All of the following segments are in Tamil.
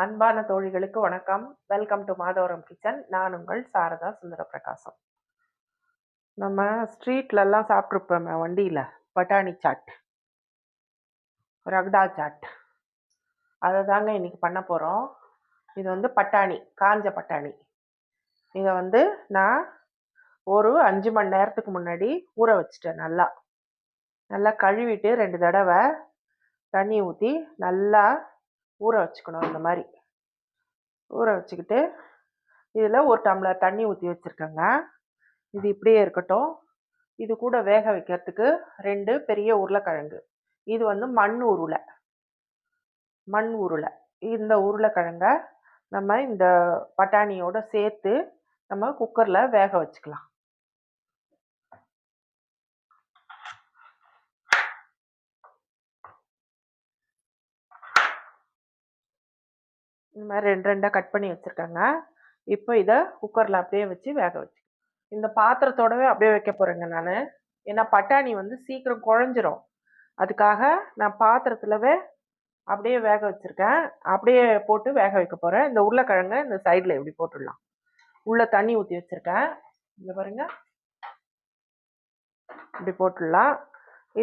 அன்பான தோழிகளுக்கு வணக்கம். Welcome to Madhavaram kitchen. நான் உங்கள் சாரதா சுந்தரபிரகாசம். நம்ம ஸ்ட்ரீட்லலாம் சாப்பிட்ருப்போமே வண்டியில் பட்டாணி சாட், ரக்டா சாட், அதை தாங்க இன்னைக்கு பண்ண போகிறோம். இது வந்து பட்டாணி, காஞ்ச பட்டாணி. இதை வந்து நான் ஒரு 5 மணி நேரத்துக்கு முன்னாடி ஊற வச்சுட்டேன். நல்லா கழுவிட்டு 2 தடவை தண்ணி ஊற்றி நல்லா ஊற வச்சுக்கணும். இந்த மாதிரி ஊற வச்சுக்கிட்டு இதில் 1 டம்ளர் தண்ணி ஊற்றி வச்சுருக்கேங்க. இது இப்படியே இருக்கட்டும். இது கூட வேக வைக்கிறதுக்கு 2 பெரிய உருளைக்கிழங்கு. இது வந்து மண் உருளை. இந்த உருளைக்கிழங்க நம்ம இந்த பட்டாணியோட சேர்த்து நம்ம குக்கரில் வேக வச்சுக்கலாம். இந்த மாதிரி 2 கட் பண்ணி வச்சுருக்கேங்க. இப்போ இதை குக்கரில் அப்படியே வச்சு வேக வச்சு இந்த பாத்திரத்தோடவே அப்படியே வைக்க போகிறேங்க நான். ஏன்னா பட்டாணி வந்து சீக்கிரம் குழஞ்சிரும். அதுக்காக நான் பாத்திரத்துலவே அப்படியே வேக வச்சுருக்கேன். அப்படியே போட்டு வேக வைக்க போகிறேன். இந்த உருளைக்கிழங்கை இந்த சைடில் இப்படி போட்டுடலாம். உள்ளே தண்ணி ஊற்றி வச்சுருக்கேன். இங்கே பாருங்க, இப்படி போட்டுடலாம்.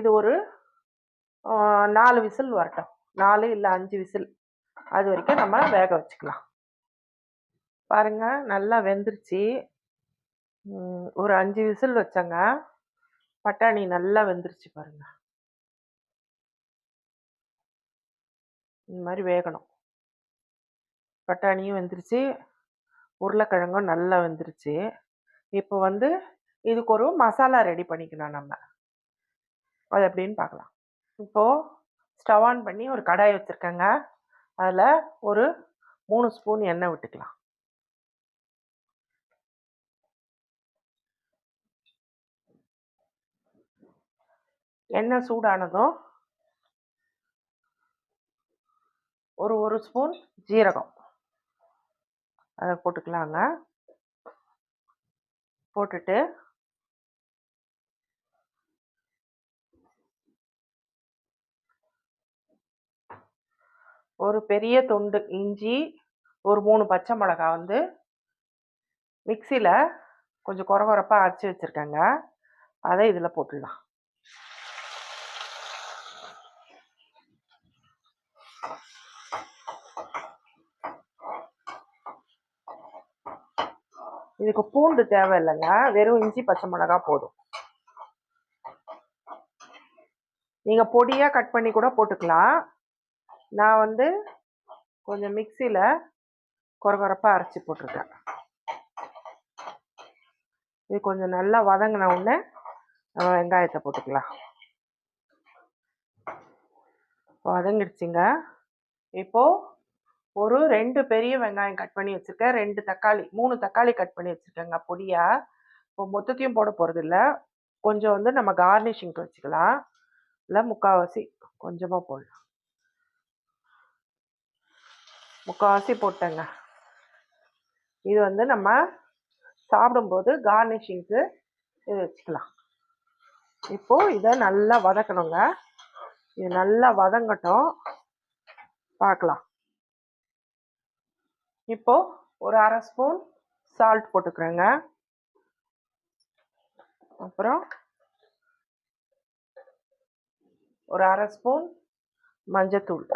இது ஒரு 4 விசில் வரட்டும். 4 இல்லை 5 விசில், அது வரைக்கும் நம்ம வேக வச்சுக்கலாம். பாருங்க, நல்லா வெந்துருச்சு. ஒரு 5 விசில் வச்சங்க. பட்டாணி நல்லா வெந்துருச்சு பாருங்க. இந்த மாதிரி வேகணும். பட்டாணியும் வெந்துருச்சு, உருளைக்கிழங்கும் நல்லா வெந்துருச்சு. இப்போ வந்து இதுக்கு ஒரு மசாலா ரெடி பண்ணிக்கணும் நம்ம. அது எப்படின்னு பார்க்கலாம். இப்போது ஸ்டவ் ஆன் பண்ணி ஒரு கடாய் வச்சுருக்கேங்க. அதில் ஒரு 3 ஸ்பூன் எண்ணெய் விட்டுக்கலாம். எண்ணெய் சூடானதும் ஒரு ஸ்பூன் ஜீரகம் அதை போட்டுக்கலாங்க. போட்டுட்டு ஒரு பெரிய துண்டு இஞ்சி, ஒரு 3 பச்சை மிளகாய் வந்து மிக்சியில் கொஞ்சம் கொரகொரப்பாக அரைச்சி வச்சுருக்கேங்க. அதை இதில் போட்டுடலாம். இதுக்கு பூண்டு தேவையில்லைங்க, வெறும் இஞ்சி பச்சை மிளகாய் போதும். நீங்கள் பொடியாக கட் பண்ணி கூட போட்டுக்கலாம். நான் வந்து கொஞ்சம் மிக்சியில் கொரகொரப்பாக அரைச்சி போட்டிருக்கேன். இது கொஞ்சம் நல்லா வதங்கின உடனே நம்ம வெங்காயத்தை போட்டுக்கலாம். வதங்கிடுச்சிங்க. இப்போது ஒரு 2 பெரிய வெங்காயம் கட் பண்ணி வச்சுருக்கேன். 3 தக்காளி கட் பண்ணி வச்சுருக்கேங்க பொடியாக. இப்போ மொத்தத்தையும் போட போகிறதில்ல, கொஞ்சம் வந்து நம்ம கார்னிஷிங்க்கு வச்சுக்கலாம். இல்லை முக்கால்வாசி கொஞ்சமாக போடலாம். முக்கால்வாசி போட்டேங்க. இது வந்து நம்ம சாப்பிடும்போது கார்னிஷிங்க்கு இது வச்சுக்கலாம். இப்போது இதை நல்லா வதக்கணுங்க. இது நல்லா வதங்கட்டும், பார்க்கலாம். இப்போது ஒரு 1/2 ஸ்பூன் சால்ட் போட்டுக்கிறேங்க. அப்புறம் ஒரு 1/2 ஸ்பூன் மஞ்சத்தூள்.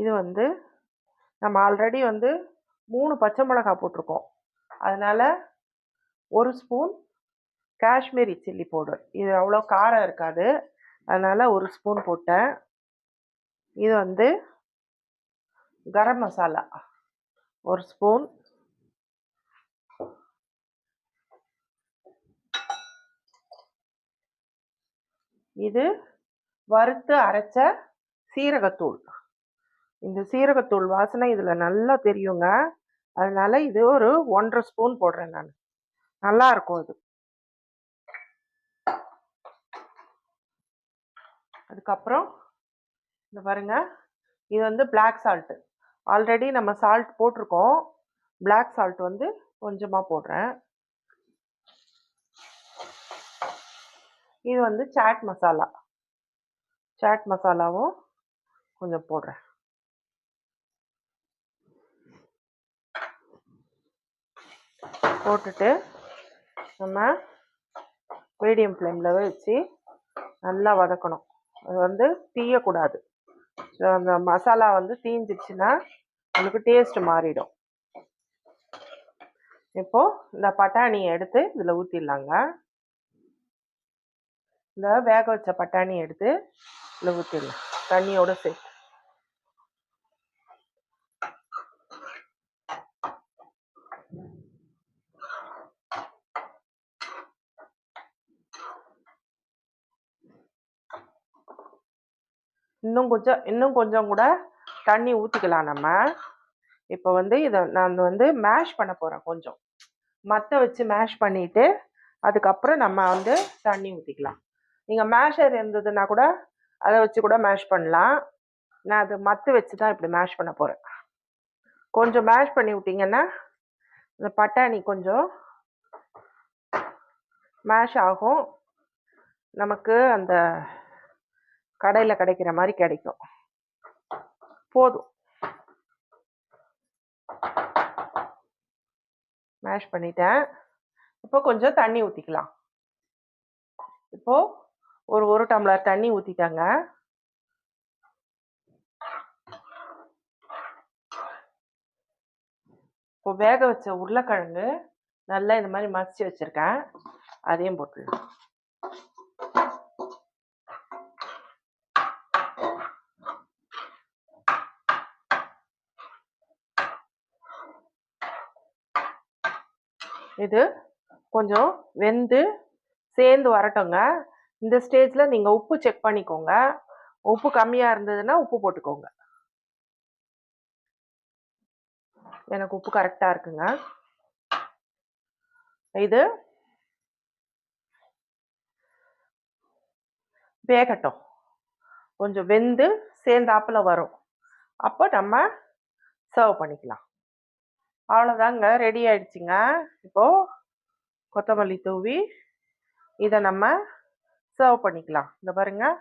இது வந்து நம்ம ஆல்ரெடி வந்து 3 பச்சை மிளகாய் போட்டிருக்கோம். அதனால் 1 ஸ்பூன் காஷ்மீரி சில்லி பவுடர். இது அவ்வளோ காரம் இருக்காது, அதனால் 1 ஸ்பூன் போட்டேன். இது வந்து கரம் மசாலா 1 ஸ்பூன். இது வறுத்து அரைச்ச சீரகத்தூள். இந்த சீரகத்தூள் வாசனை இதில் நல்லா தெரியுங்க. அதனால இது ஒரு 1.5 ஸ்பூன் போடுறேன் நான். நல்லா இருக்கும் இது. அதுக்கப்புறம் இந்த பாருங்க, இது வந்து பிளாக் சால்ட்டு. ஆல்ரெடி நம்ம சால்ட் போட்டிருக்கோம். பிளாக் சால்ட் வந்து கொஞ்சமாக போடுறேன். இது வந்து சாட் மசாலா. சாட் மசாலாவும் கொஞ்சம் போடுறேன். போட்டுட்டு நம்ம மீடியம் ஃப்ளேமில் வச்சு நல்லா வதக்கணும். அது வந்து தீயக்கூடாது. அந்த மசாலா வந்து தீஞ்சிடுச்சுன்னா உங்களுக்கு டேஸ்ட் மாறிடும். இப்போ இந்த பட்டாணியை எடுத்து இதில் ஊற்றிடலாங்க. இந்த வேக வச்ச பட்டாணி எடுத்து இதில் ஊற்றிடலாம் தண்ணியோடு சேர்த்து. இன்னும் கொஞ்சம் கூட தண்ணி ஊற்றிக்கலாம் நம்ம. இப்போ வந்து இதை நான் வந்து மேஷ் பண்ண போகிறேன். கொஞ்சம் மற்ற வச்சு மேஷ் பண்ணிவிட்டு அதுக்கப்புறம் நம்ம வந்து தண்ணி ஊற்றிக்கலாம். நீங்கள் மேஷர் இருந்ததுன்னா கூட அதை வச்சு கூட மேஷ் பண்ணலாம். நான் அது மற்ற வச்சு தான் இப்படி மேஷ் பண்ண போகிறேன். கொஞ்சம் மேஷ் பண்ணி விட்டிங்கன்னா இந்த பட்டாணி கொஞ்சம் மேஷ் ஆகும். நமக்கு அந்த கடையில் கிடைக்கிற மாதிரி கிடைக்கும். போதும். மேஷ் பண்ணிட்டேன். இப்போ கொஞ்சம் தண்ணி ஊற்றிக்கலாம். இப்போ ஒரு டம்ளர் தண்ணி ஊற்றிட்டாங்க. இப்போ வேக வச்ச உருளைக்கிழங்கு நல்லா இந்த மாதிரி மசிச்சு வச்சிருக்கேன், அதையும் போட்டுடலாம். இது கொஞ்சம் வெந்து சேர்ந்து வரட்டுங்க. இந்த ஸ்டேஜில் நீங்கள் உப்பு செக் பண்ணிக்கோங்க. உப்பு கம்மியாக இருந்ததுன்னா உப்பு போட்டுக்கோங்க. எனக்கு உப்பு கரெக்டாக இருக்குங்க. இது வேகட்டும். கொஞ்சம் வெந்து சேர்ந்தாப்பில் வரும். அப்போ நம்ம சர்வ் பண்ணிக்கலாம். அவ்வளோதாங்க, ரெடி ஆயிடுச்சுங்க. இப்போது கொத்தமல்லி தூவி இதை நம்ம சர்வ் பண்ணிக்கலாம். இந்த பாருங்கள்,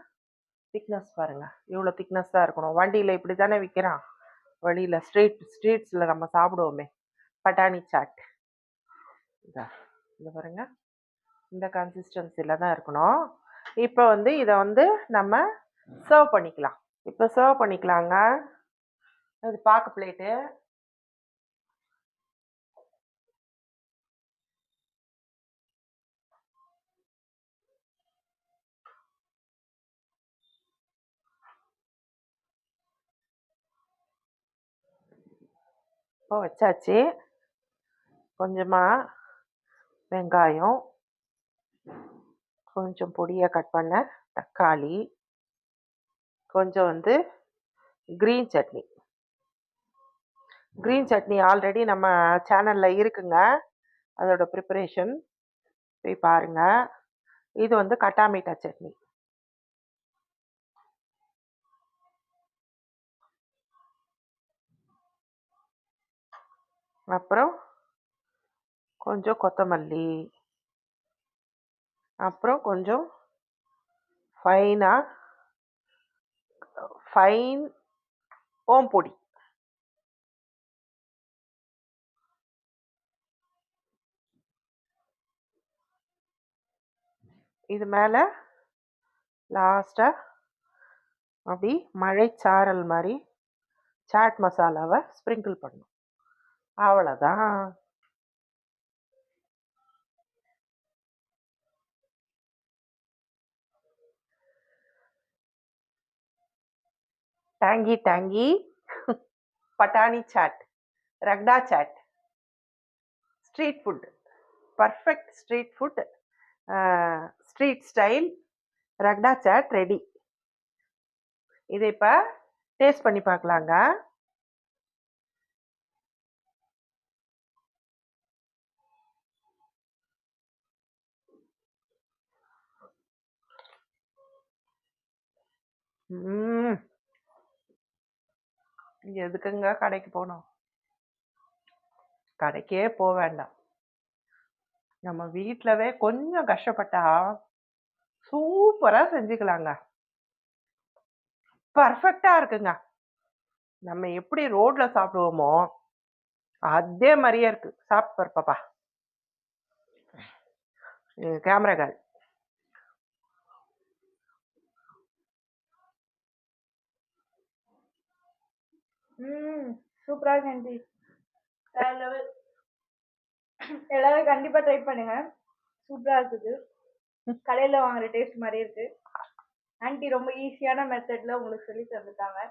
திக்னஸ் பாருங்கள், இவ்வளோ திக்னஸ் தான் இருக்கணும். வண்டியில் இப்படி தானே விற்கிறான். வழியில் ஸ்ட்ரீட்ஸில் நம்ம சாப்பிடுவோமே பட்டாணி சாட். இதை பாருங்கள், இந்த கன்சிஸ்டன்சியில் தான் இருக்கணும். இப்போ வந்து இதை வந்து நம்ம சர்வ் பண்ணிக்கலாம். இப்போ சர்வ் பண்ணிக்கலாங்க. இது பார்க்க பிளேட்டு. இப்போ வச்சாச்சு. கொஞ்சமாக வெங்காயம், கொஞ்சம் பொடியாக கட் பண்ண தக்காளி, கொஞ்சம் வந்து க்ரீன் சட்னி ஆல்ரெடி நம்ம சேனலில் இருக்குங்க. அதோட ப்ரிப்பரேஷன் போய் பாருங்கள். இது வந்து கட்டா மீட்டா சட்னி. அப்புறம் கொஞ்சம் கொத்தமல்லி, அப்புறம் கொஞ்சம் ஃபைன் ஓம்பொடி. இது மேலே லாஸ்ட்டாக அப்படி மழைச்சாரல் மாதிரி சாட் மசாலாவை ஸ்ப்ரிங்கிள் பண்ணணும். அவ்வளோதான். டேங்கி பட்டாணி chaat, ragda chaat, street food, perfect street food, street style ragda chaat ready. இதை இப்போ டேஸ்ட் பண்ணி பார்க்கலாங்க. எதுக்குங்க கடைக்கு போனோம்? கடைக்கே போக வேண்டாம். நம்ம வீட்டிலவே கொஞ்சம் கஷ்டப்பட்டா சூப்பராக செஞ்சுக்கலாங்க. பர்ஃபெக்டாக இருக்குங்க. நம்ம எப்படி ரோட்டில் சாப்பிடுவோமோ அதே மாதிரியே இருக்கு. சாப்பிட்டு பாரு பாப்பா. Camera girl. சூப்பரா இருக்கு ஆண்டி. வேற லெவல். எல்லாரும் கண்டிப்பா ட்ரை பண்ணுங்க. சூப்பரா இருக்குது. கடையில வாங்குற டேஸ்ட் மாதிரி இருக்கு. ஆண்டி ரொம்ப ஈஸியான மெத்தட்ல உங்களுக்கு சொல்லி தந்துட்டாங்க.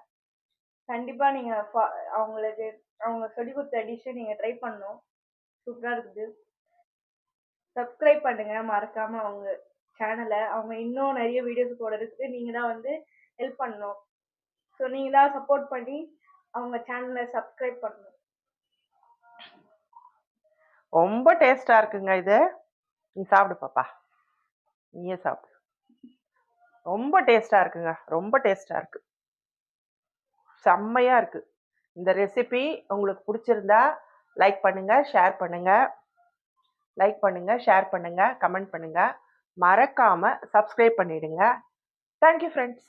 கண்டிப்பா நீங்க அவங்களுக்கு அவங்க சொல்லி கொடுத்த டிஷ்ஷை நீங்க ட்ரை பண்ணணும். சூப்பரா இருக்குது. சப்ஸ்கிரைப் பண்ணுங்க மறக்காம அவங்க சேனலை. அவங்க இன்னும் நிறைய வீடியோஸ் போடுறதுக்கு நீங்க தான் வந்து ஹெல்ப் பண்ணணும். ஸோ நீங்க தான் சப்போர்ட் பண்ணி அவங்க சேனலை சப்ஸ்கிரைப் பண்ணணும். ரொம்ப டேஸ்டா இருக்குங்க இது. நீ சாப்பிடு பாப்பா. நீயே சாப்பிடு. ரொம்ப டேஸ்டா இருக்குங்க. ரொம்ப டேஸ்டா இருக்கு. செம்மையா இருக்கு. இந்த ரெசிபி உங்களுக்கு பிடிச்சிருந்தா லைக் பண்ணுங்க, ஷேர் பண்ணுங்க. லைக் பண்ணுங்க, ஷேர் பண்ணுங்க, கமெண்ட் பண்ணுங்க. மறக்காம சப்ஸ்கிரைப் பண்ணிடுங்க. Thank you friends.